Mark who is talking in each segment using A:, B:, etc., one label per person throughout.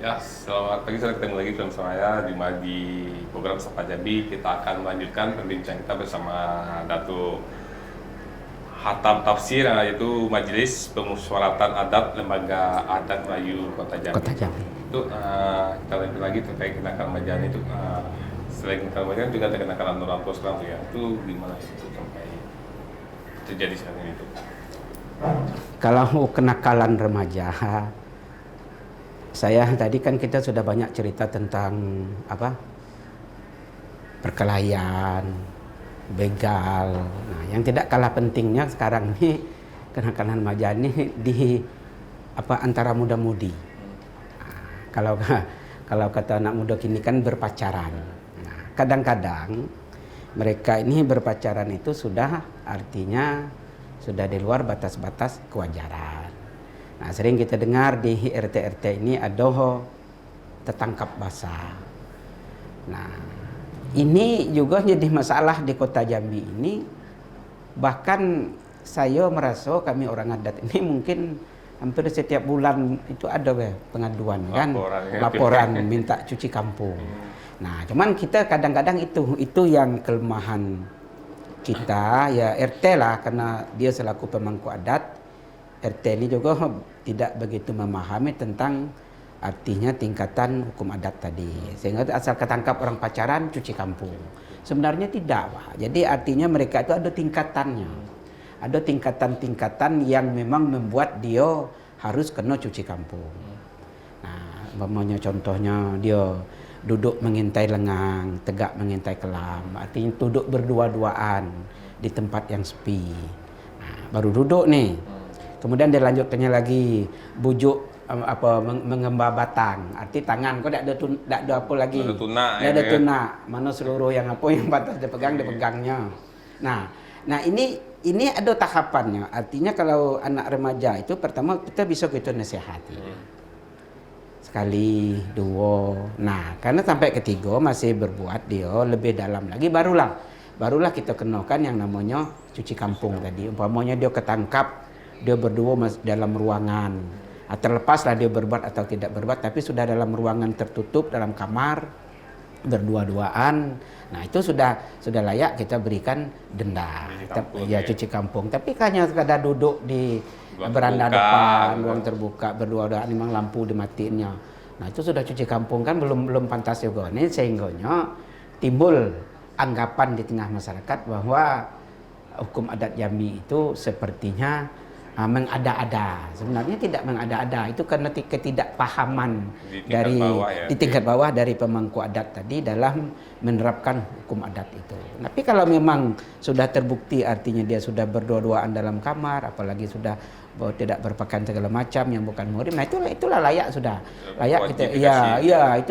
A: Ya, selamat pagi, selamat ketemu lagi bersama saya di program Sapa Jambi. Kita akan melanjutkan perbincangan kita bersama Datuk Hatam Tafsir, yaitu Majelis Pemusyawaratan Adat Lembaga Adat Melayu Kota Jambi.
B: Kota Jambi.
A: Itu kita lanjut lagi terkait kenakan Majan itu. Selain kenakan Majan juga ada kenakan Nur Ampos Islam ya. Itu gimana itu sampai terjadi sekarang ini itu?
B: Kalau kenakalan remaja, saya tadi kan kita sudah banyak cerita tentang perkelahian, begal. Nah, yang tidak kalah pentingnya sekarang ini kenakalan remaja ini di antara muda-mudi. Nah, kalau kata anak muda kini kan berpacaran. Nah, kadang-kadang mereka ini berpacaran itu sudah artinya sudah di luar batas-batas kewajaran. Nah, sering kita dengar di RT-RT ini ada tertangkap basah. Nah, ini juga jadi masalah di Kota Jambi ini. Bahkan saya merasa kami orang adat ini mungkin hampir setiap bulan itu ada pengaduan kan, laporan minta cuci kampung. Nah, cuman kita kadang-kadang itu yang kelemahan kita ya RT lah, karena dia selaku pemangku adat. RT ini juga tidak begitu memahami tentang artinya tingkatan hukum adat tadi, sehingga asal ketangkap orang pacaran cuci kampung. Sebenarnya tidak, Pak. Jadi artinya mereka itu ada tingkatannya, ada tingkatan-tingkatan yang memang membuat dia harus kena cuci kampung. Nah, umpamanya contohnya dia duduk mengintai lengang, tegak mengintai kelam, artinya duduk berdua-duaan di tempat yang sepi. Nah, baru duduk nih. Kemudian dia lanjutkannya lagi, bujuk mengembar batang, arti tangan kau tidak ada apa lagi, tidak ada tunak, mana seluruh yang batas dipegangnya. Nah ini ada tahapannya. Artinya kalau anak remaja itu pertama kita nasihati sekali, dua. Nah, karena sampai ketiga masih berbuat dia lebih dalam lagi, barulah kita kenakan yang namanya cuci kampung tadi. Umpamanya dia ketangkap, dia berdua dalam ruangan, terlepaslah dia berbuat atau tidak berbuat, tapi sudah dalam ruangan tertutup dalam kamar berdua-duaan. Nah, itu sudah layak kita berikan denda, cuci kampung. Tapi hanya sekadar duduk di beranda depan, ruang terbuka berdua-duaan, memang lampu dimatiinnya. Nah, itu sudah cuci kampung kan belum pantas juga. Ini sehingganya timbul anggapan di tengah masyarakat bahwa hukum adat Jambi itu sepertinya mengada-ada. Sebenarnya tidak mengada-ada, itu karena ketidakpahaman di tingkat bawah dari pemangku adat tadi dalam menerapkan hukum adat itu. Tapi kalau memang sudah terbukti artinya dia sudah berdua-duaan dalam kamar, apalagi sudah tidak berpakaian segala macam yang bukan muhrim, nah itulah layak kita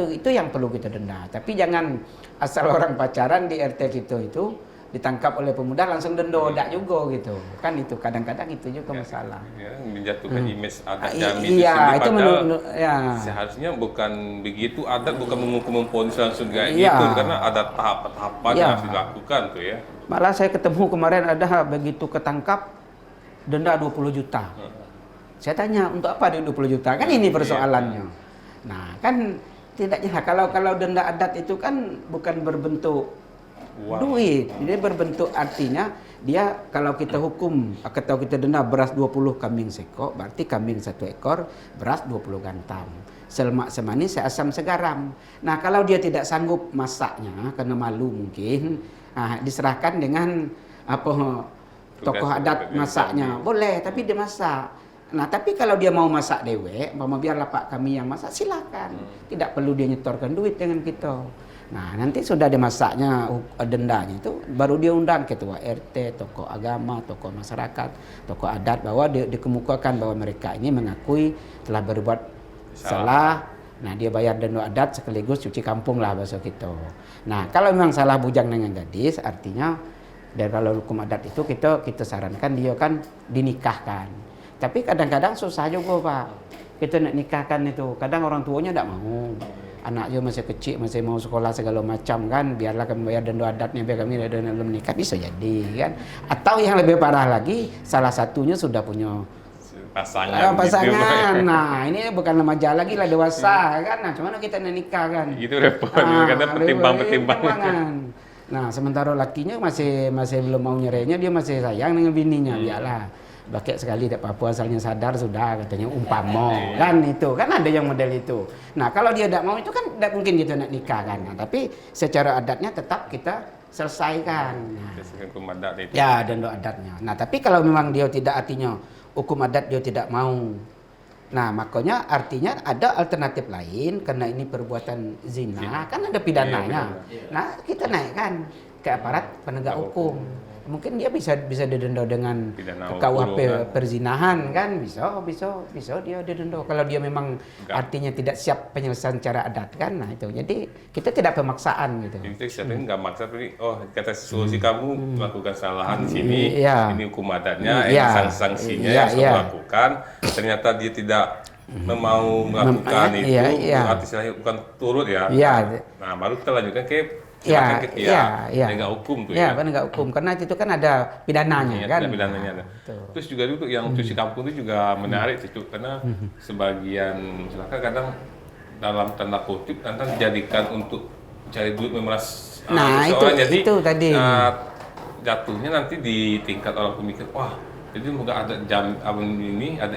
B: itu yang perlu kita denda. Tapi jangan asal orang pacaran di RT kita itu ditangkap oleh pemuda langsung denda juga gitu kan. Itu kadang-kadang itu juga masalah
A: menjatuhkan image adat Jambi itu padahal seharusnya bukan begitu. Adat bukan menghukum memponis langsung kayak gitu, karena ada tahap-tahapan yang harus dilakukan tuh ya.
B: Malah saya ketemu kemarin ada begitu ketangkap denda 20 juta. Saya tanya untuk apa dia 20 juta, kan ini persoalannya. Nah kan tidaknya kalau denda adat itu kan bukan berbentuk duit, dia berbentuk artinya dia kalau kita hukum atau kita denda beras 20 kambing sekok, berarti kambing 1 ekor, beras 20 gantam, selemak semanis seasam segaram. Nah kalau dia tidak sanggup masaknya karena malu mungkin, diserahkan dengan tokoh adat masaknya, boleh, tapi dia masak. Nah tapi kalau dia mau masak dewek, biarlah pak kami yang masak, silakan, tidak perlu dia nyetorkan duit dengan kita. Nah nanti sudah dimasaknya dendanya itu baru dia undang ketua RT, tokoh agama, tokoh masyarakat, tokoh adat, bahwa dikemukakan bahwa mereka ini mengakui telah berbuat salah. Nah dia bayar denda adat sekaligus cuci kampung lah bahasa kita. Nah kalau memang salah bujang dengan gadis, artinya dan kalau hukum adat itu kita sarankan dia kan dinikahkan. Tapi kadang-kadang susah juga Pak, kita nak nikahkan itu, kadang orang tuanya tidak mau. Anaknya masih kecil, masih mau sekolah segala macam kan, biarlah kami bayar denda adatnya, biar kami ada menikah, bisa jadi kan. Atau yang lebih parah lagi, salah satunya sudah punya
A: pasangan
B: pasangan.
A: gitu.
B: Nah, ini bukan remaja lagi lah, dewasa kan. Nah, cuman kita nikah kan.
A: Itu repot, karena
B: pertimbangan. Nah, sementara lakinya masih belum mau nyerainya, dia masih sayang dengan bininya. Biarlah, bakit sekali tak apa-apa, asalnya sadar sudah, katanya umpama kan itu. Kan ada yang model itu. Nah, kalau dia tidak mau itu kan tidak mungkin kita nak nikah kan. Nah, tapi secara adatnya tetap kita selesaikan. Nah,
A: hukum adat itu.
B: ya, dan adatnya. Nah, tapi kalau memang dia tidak, artinya hukum adat dia tidak mau. Nah, makanya artinya ada alternatif lain, karena ini perbuatan zina, kan ada pidananya. Nah, kita naikkan ke aparat penegak hukum. Mungkin dia bisa didenda dengan KUHP perzinahan kan, bisa dia didenda kalau dia memang artinya tidak siap penyelesaian secara adat kan. Nah, itu. Jadi kita tidak pemaksaan gitu.
A: Jadi saya nggak maksa, tapi kata solusi kamu melakukan kesalahan di sini, ini hukum adatnya, sanksinya yang harus lakukan. Ternyata dia tidak mau melakukan itu, berarti saya bukan turut ya. Nah, baru kita lanjutkan ke penegak hukum tuh
B: penegak hukum, karena itu kan ada pidananya kan.
A: Pidananya. Terus juga itu yang cuci kampung itu juga menarik itu, karena sebagian masyarakat kadang dalam tanda kutip kadang dijadikan untuk cari duit memeras seseorang. Jadi
B: itu tadi.
A: Jatuhnya nanti di tingkat orang pemikir, wah jadi moga ada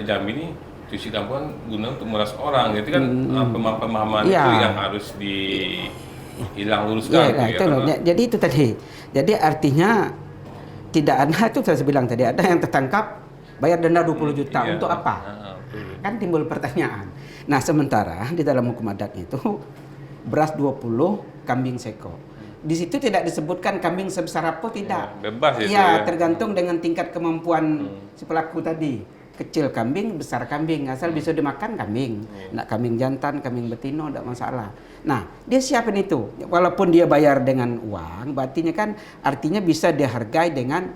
A: jam ini cuci kampung guna untuk memeras orang, gitu kan. Pemahaman itu yang harus luruskan.
B: Jadi itu tadi. Jadi artinya tidak ada, itu saya bilang tadi, ada yang tertangkap bayar denda 20 juta untuk apa? Kan timbul pertanyaan. Nah, sementara di dalam hukum adat itu beras 20, kambing seko. Di situ tidak disebutkan kambing sebesar apa, tidak.
A: Bebas itu
B: tergantung dengan tingkat kemampuan si pelaku tadi. Kecil kambing, besar kambing, asal bisa dimakan kambing. Nak kambing jantan, kambing betina, tidak masalah. Nah, dia siapin itu. Walaupun dia bayar dengan uang, artinya bisa dihargai dengan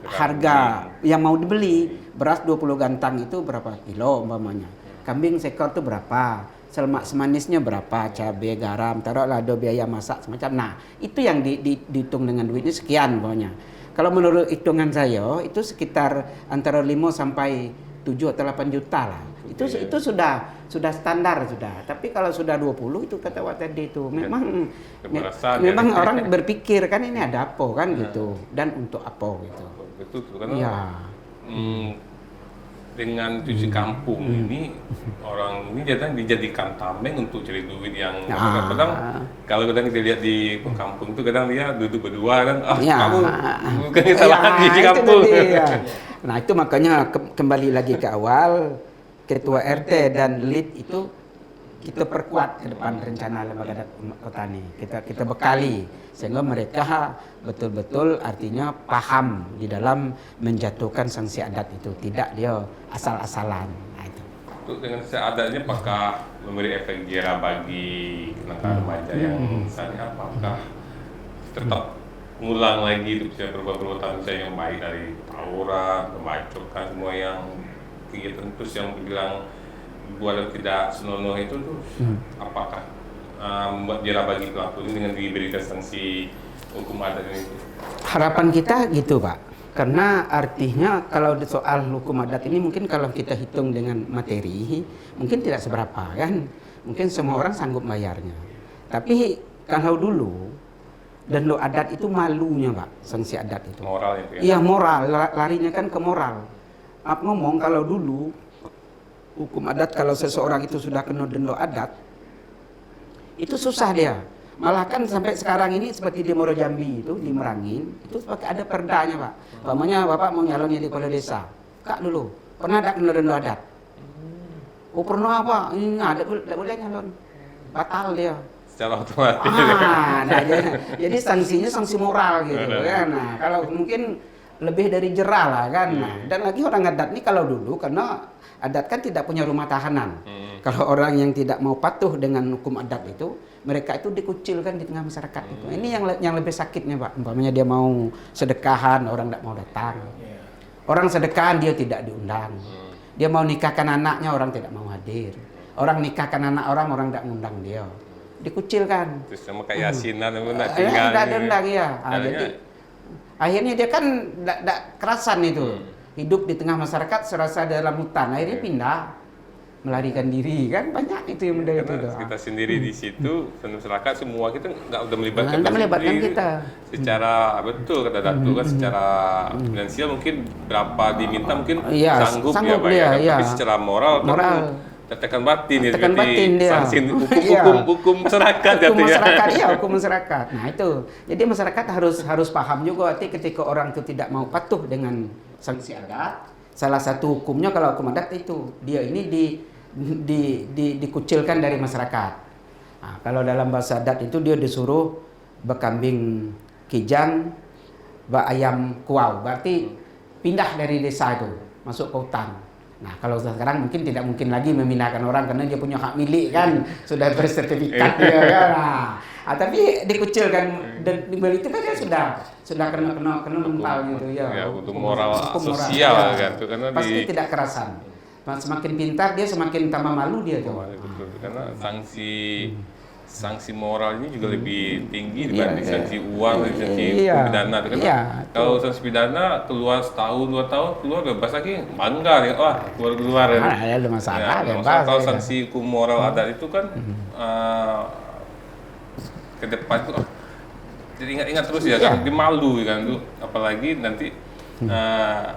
B: harga yang mau dibeli. Beras 20 gantang itu berapa kilo umpamanya. Kambing seekor itu berapa. Selemak semanisnya berapa, cabai, garam, taruhlah ada biaya masak semacam. Nah, itu yang dihitung dengan duitnya sekian pokoknya. Kalau menurut hitungan saya itu sekitar antara 5 sampai 7 atau 8 juta lah. Itu sudah standar sudah. Tapi kalau sudah 20 itu kata Wak tadi itu memang orang berpikir kan ini ada apa kan gitu, dan untuk apa gitu.
A: Betul karena dengan cuci kampung ini orang ini dijadikan tameng untuk cari duit yang kadang kalau kita lihat di kampung itu kadang dia duduk berdua kan kamu bukan kesalahan cuci kampung.
B: Nah, itu makanya kembali lagi ke awal, ketua RT dan lead itu kita perkuat ke depan rencana lembaga adat kota ini. Kita bekali sehingga mereka betul-betul artinya paham di dalam menjatuhkan sanksi adat itu, tidak dia asal-asalan. Nah, itu.
A: Untuk dengan sanksi adatnya apakah memberi efek jera bagi anak remaja yang misalnya apakah tetap mengulang lagi itu perbuatan yang baik dari tawuran, pembacokan, semua yang kegiatan terus yang bilang buat yang tidak senonoh itu tuh apakah membuat jera bagi pelaku ini dengan diberikan sanksi hukum adat itu?
B: Harapan kita gitu, Pak. Karena artinya kalau soal hukum adat ini mungkin kalau kita hitung dengan materi mungkin tidak seberapa kan. Mungkin semua orang sanggup bayarnya. Tapi kalau dulu dan lo adat itu malunya, Pak, sanksi adat itu.
A: Moral itu ya?
B: Iya, moral, larinya kan ke moral. Aku ngomong kalau dulu hukum adat kalau seseorang itu sudah kena denda adat itu susah dia. Malah kan sampai sekarang ini seperti di Moro Jambi itu di Merangin itu pakai ada perdanya, Pak. Umpamanya Bapak mau nyalon jadi kepala desa. Kak dulu, pernah ada kena denda adat? Oh, pernah, Pak. Enggak boleh nyalon. Batal dia.
A: Secara otomatis.
B: Jadi sanksinya sanksi moral gitu kan. Nah, kalau mungkin lebih dari jera lah kan. Nah, dan lagi orang adat ini kalau dulu karena adat kan tidak punya rumah tahanan. Kalau orang yang tidak mau patuh dengan hukum adat itu, mereka itu dikucilkan di tengah masyarakat itu. Ini yang lebih sakitnya, Pak. Umpamanya dia mau sedekahan, orang tidak mau datang. Orang sedekahan dia tidak diundang. Dia mau nikahkan anaknya, orang tidak mau hadir. Orang nikahkan anak orang tidak mengundang dia. Dikucilkan.
A: Terus sama kayak yasinan tidak tinggal.
B: Tidak diundang ya. Jadi akhirnya dia kan tidak kerasan itu. hidup di tengah masyarakat serasa dalam hutan, akhirnya pindah melarikan diri kan, banyak itu yang model itu.
A: Karena kita sendiri di situ, masyarakat semua kita nggak udah melibatkan,
B: Nggak melibatkan
A: sendiri.
B: kita.
A: Secara betul kata Datu kan, secara finansial mungkin berapa diminta mungkin
B: Iya,
A: sanggup ya
B: sanggup
A: bayar,
B: dia, iya.
A: tapi secara moral, tekan batin ya,
B: Tekan
A: seperti
B: batin dia.
A: sanksi
B: Iya.
A: hukum masyarakat
B: Hukum
A: gitu ya.
B: masyarakat, iya, hukum masyarakat. Nah itu, jadi masyarakat harus paham juga, arti ketika orang itu tidak mau patuh dengan sanksi adat, salah satu hukumnya kalau hukum adat itu dia ini dikucilkan dari masyarakat. Nah, kalau dalam bahasa adat itu dia disuruh bekambing kijang, ayam kuau, berarti pindah dari desa itu masuk ke hutan. Nah kalau sekarang mungkin tidak mungkin lagi memindahkan orang karena dia punya hak milik kan, sudah bersertifikat dia kan. Nah, tapi dikucilkan dan itu kan dia sudah kena mental gitu ya.
A: Ya, untuk moral
B: hukum
A: sosial
B: ya.
A: kan tuh, karena
B: pasti tidak kerasan. Semakin pintar dia semakin tambah malu dia tuh.
A: Betul, karena sanksi moral ini juga lebih tinggi dibanding sanksi uang dan sanksi pidana. Karena kalau sanksi pidana keluar setahun 2 tahun keluar bebas lagi, bangga ya, wah keluar.
B: Ada masalah,
A: bebas. Kalau sanksi hukum moral adat itu kan ke depan itu jadi ingat terus ya kan, dia malu kan tuh, apalagi nanti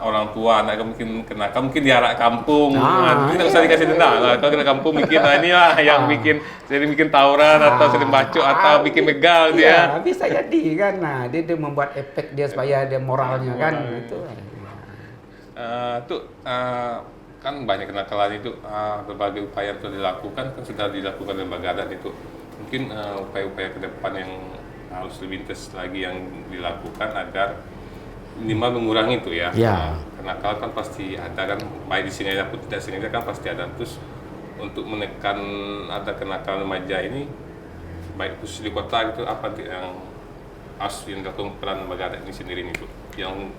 A: orang tua anak mungkin kenal, mungkin diarak kampung, kita usah dikasih denda. Kalau kena kampung bikin inilah yang bikin tawuran atau sering bacok atau bikin begal dia.
B: Bisa jadi kan, nah dia membuat efek dia supaya dia moralnya kan itu.
A: Kan banyak kenakalan itu, berbagai upaya yang sudah dilakukan kan sudah dilakukan lembaga adat itu. Mungkin upaya-upaya ke depan yang harus lebih intens lagi yang dilakukan agar minimal mengurangi itu ya. Kenakalan kan pasti ada kan, baik disengaja pun tidak sengaja kan pasti ada. Terus untuk menekan ada kenakalan remaja ini, baik khusus di kota gitu, apa yang harus dilakukan peran lembaga adat ini sendiri itu, yang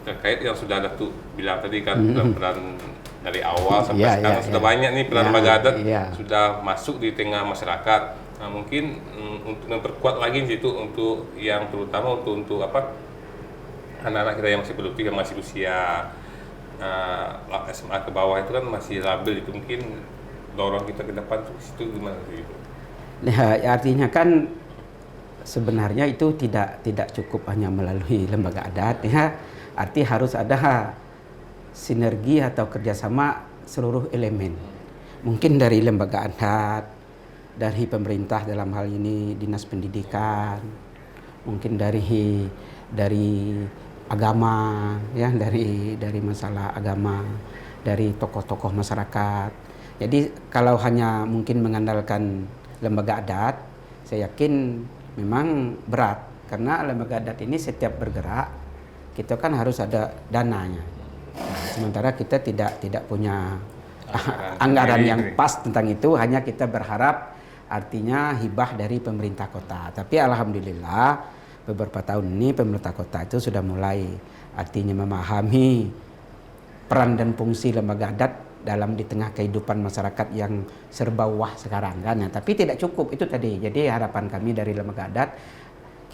A: terkait yang sudah ada tuh bilang tadi kan, peran dari awal sampai sekarang sudah banyak nih peran lembaga adat sudah masuk di tengah masyarakat. Nah mungkin untuk memperkuat lagi di situ, untuk yang terutama untuk apa, anak-anak kita yang masih produktif, yang masih usia SMA ke bawah itu kan masih labil, itu mungkin dorong kita ke depan tuh situ gimana sih itu?
B: Nah, artinya kan sebenarnya itu tidak cukup hanya melalui lembaga adat ya, arti harus ada sinergi atau kerjasama seluruh elemen. Mungkin dari lembaga adat, dari pemerintah dalam hal ini dinas pendidikan, mungkin dari agama ya, dari masalah agama, dari tokoh-tokoh masyarakat. Jadi kalau hanya mungkin mengandalkan lembaga adat, saya yakin memang berat, karena lembaga adat ini setiap bergerak kita kan harus ada dananya. Nah, sementara kita tidak punya anggaran yang pas tentang itu, hanya kita berharap artinya hibah dari pemerintah kota. Tapi alhamdulillah beberapa tahun ini pemerintah kota itu sudah mulai artinya memahami peran dan fungsi lembaga adat dalam di tengah kehidupan masyarakat yang serba wah sekarang kan. Nah, tapi tidak cukup itu tadi. Jadi harapan kami dari lembaga adat,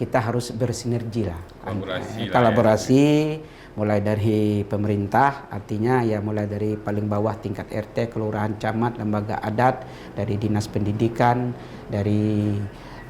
B: kita harus bersinergi lah. Kolaborasi mulai dari pemerintah, artinya ya mulai dari paling bawah tingkat RT, kelurahan, camat, lembaga adat, dari dinas pendidikan, dari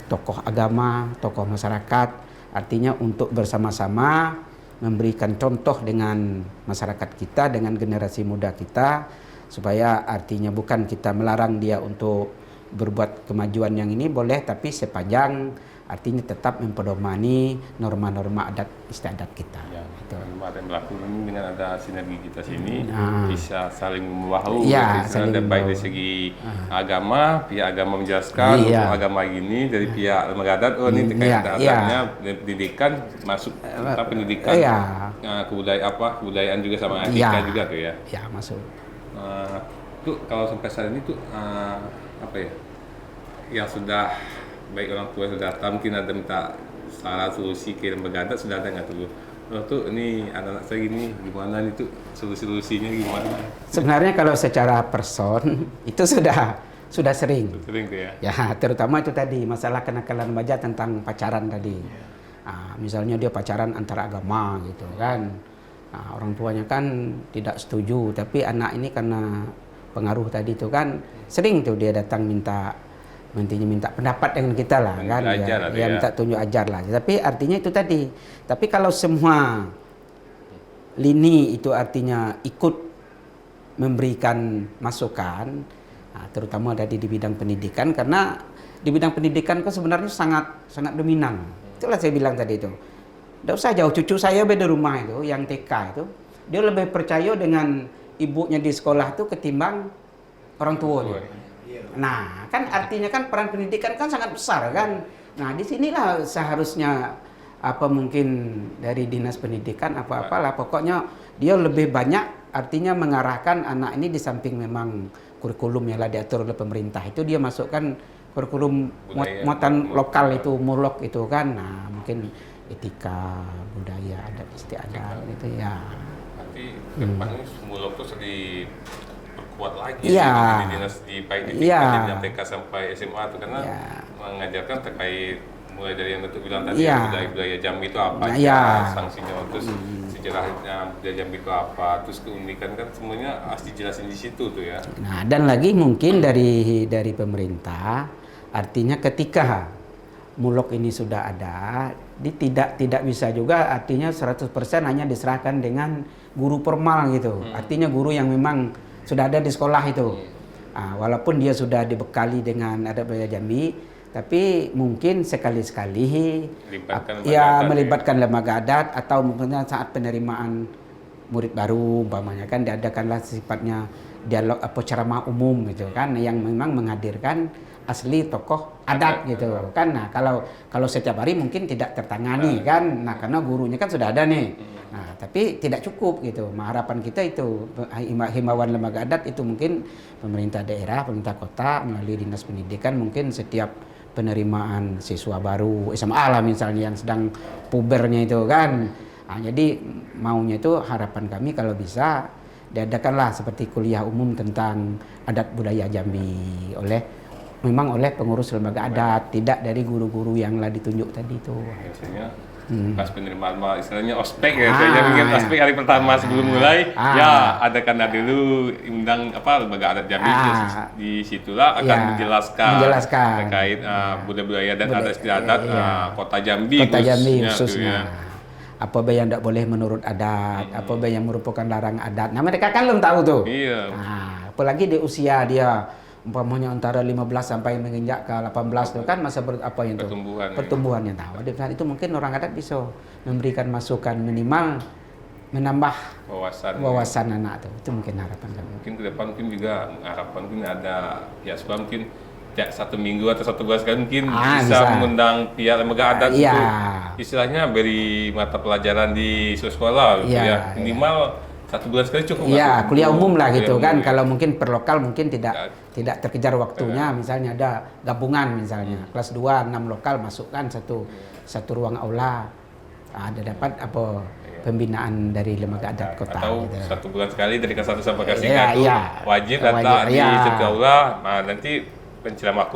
B: tokoh agama, tokoh masyarakat. Artinya untuk bersama-sama memberikan contoh dengan masyarakat kita, dengan generasi muda kita, supaya artinya bukan kita melarang dia untuk berbuat kemajuan yang ini boleh, tapi sepanjang artinya tetap mempedomani norma-norma adat istiadat kita.
A: Ya, ada yang melakukan ini dengan ada sinergi kita sini, bisa saling membahu, baik dari segi agama, pihak agama menjelaskan untuk agama gini, dari pihak lembaga adat, ini terkait adatnya, pendidikan masuk pendidikan, kebudayaan juga sama etika juga tuh ya.
B: Ya masuk.
A: Tuh kalau sampai saat ini tuh apa ya, yang sudah baik orang tua sudah datang, mungkin ada minta salah solusi ke lembaga adat, sudah ada nggak tuh? Tuh ini anak-anak saya gini, gimana nih tuh solusinya gimana? Sebenarnya
B: kalau secara person itu sudah sering.
A: Sering tuh ya.
B: Ya terutama itu tadi masalah kenakalan remaja tentang pacaran tadi. Misalnya dia pacaran antara agama gitu kan. Nah, orang tuanya kan tidak setuju, tapi anak ini karena pengaruh tadi itu kan sering tuh dia datang minta pendapat dengan kita lah kan, ya minta tunjuk ajar lah. Tapi artinya itu tadi. Tapi kalau semua lini itu artinya ikut memberikan masukan, nah, terutama ada di bidang pendidikan, karena di bidang pendidikan kan sebenarnya sangat dominan. Itulah saya bilang tadi itu. Tidak usah jauh, cucu saya beda rumah itu, yang TK itu, dia lebih percaya dengan ibunya di sekolah itu ketimbang orang tuanya. Nah, kan artinya kan peran pendidikan kan sangat besar kan. Nah, disinilah seharusnya mungkin dari dinas pendidikan apalah, pokoknya dia lebih banyak artinya mengarahkan anak ini di samping memang kurikulum yang lah diatur oleh pemerintah itu dia masukkan kurikulum muatan lokal itu mulok itu kan. Nah, mungkin etika, budaya, adat istiadat gitu ya.
A: Tapi depannya mulok itu diperkuat lagi
B: di
A: dinas di TK sampai SMA itu karena mengajarkan terkait mulai dari yang Datuk bilang tadi budaya Jambi itu apa sanksinya, terus sejarahnya budaya Jambi itu apa, terus keunikan kan semuanya harus dijelasin di situ tuh ya.
B: Nah, dan lagi mungkin dari pemerintah artinya ketika mulok ini sudah ada, tidak bisa juga artinya 100% hanya diserahkan dengan guru formal gitu. Artinya guru yang memang sudah ada di sekolah itu. Walaupun dia sudah dibekali dengan adat budaya Jambi, tapi mungkin sekali-sekali melibatkan lembaga adat atau mungkin saat penerimaan murid baru umpamanya kan diadakanlah sifatnya dialog ceramah umum gitu kan yang memang menghadirkan asli tokoh adat gitu kan. Nah, kalau setiap hari mungkin tidak tertangani kan. Nah, karena gurunya kan sudah ada nih. Nah, tapi tidak cukup gitu. Harapan kita itu himbauan lembaga adat itu mungkin pemerintah daerah, pemerintah kota melalui dinas pendidikan mungkin setiap penerimaan siswa baru SMA lah misalnya yang sedang pubernya itu kan. Nah, jadi maunya itu harapan kami kalau bisa diadakanlah seperti kuliah umum tentang adat budaya Jambi oleh pengurus lembaga adat, tidak dari guru-guru yang lah ditunjuk tadi itu.
A: Biasanya pas penerimaan istilahnya ospek ya, saya bikin ospek hari pertama sebelum mulai, ya adakan dulu undang lembaga adat Jambi, di situlah akan menjelaskan terkait budaya dan adat istiadat kota Jambi khususnya.
B: Apa yang tidak boleh menurut adat, apa yang merupakan larang adat. Nah, mereka kan belum tahu tuh.
A: Iya.
B: Nah, apalagi di usia dia umpamanya antara 15 sampai menginjak ke 18 itu kan masa pertumbuhannya tahu. Di saat itu mungkin orang adat bisa memberikan masukan minimal menambah wawasan anak itu mungkin harapan kami.
A: Mungkin ke depan mungkin juga harapan mungkin ada sebab mungkin ya 1 minggu atau 1 bulan sekali mungkin bisa mengundang pihak lembaga adat untuk istilahnya beri mata pelajaran di sekolah gitu ya. Minimal 1 bulan sekali cukup.
B: Iya, kuliah umum lah gitu kan. Kalau mungkin per lokal mungkin tidak terkejar waktunya. Misalnya ada gabungan misalnya kelas 2 6 lokal masukkan satu ruang aula. Ada dapat pembinaan dari lembaga adat kota.
A: Atau
B: gitu.
A: 1 bulan sekali dari kelas 1 sampai kelas 3 itu wajib datang di satu aula. Nah, nanti pencerahan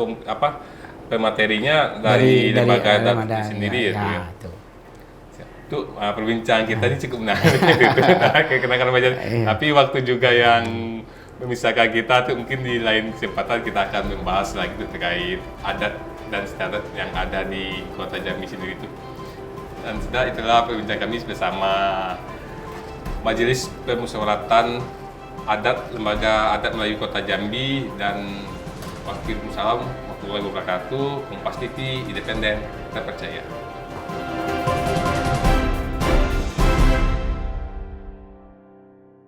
A: pematerinya dari lembaga adat sendiri ya. Itu perbincangan kita ini cukup menarik kenakalan Majan. Tapi waktu juga yang memisahkan kita tuh mungkin di lain kesempatan kita akan membahas lagi terkait adat dan istiadat yang ada di kota Jambi sendiri itu. Dan itulah perbincangan kami bersama Majelis Permusyawaratan Adat Lembaga Adat Melayu Kota Jambi dan Waalaikumsalam warahmatullahi wabarakatuh. Kompas TV independen terpercaya.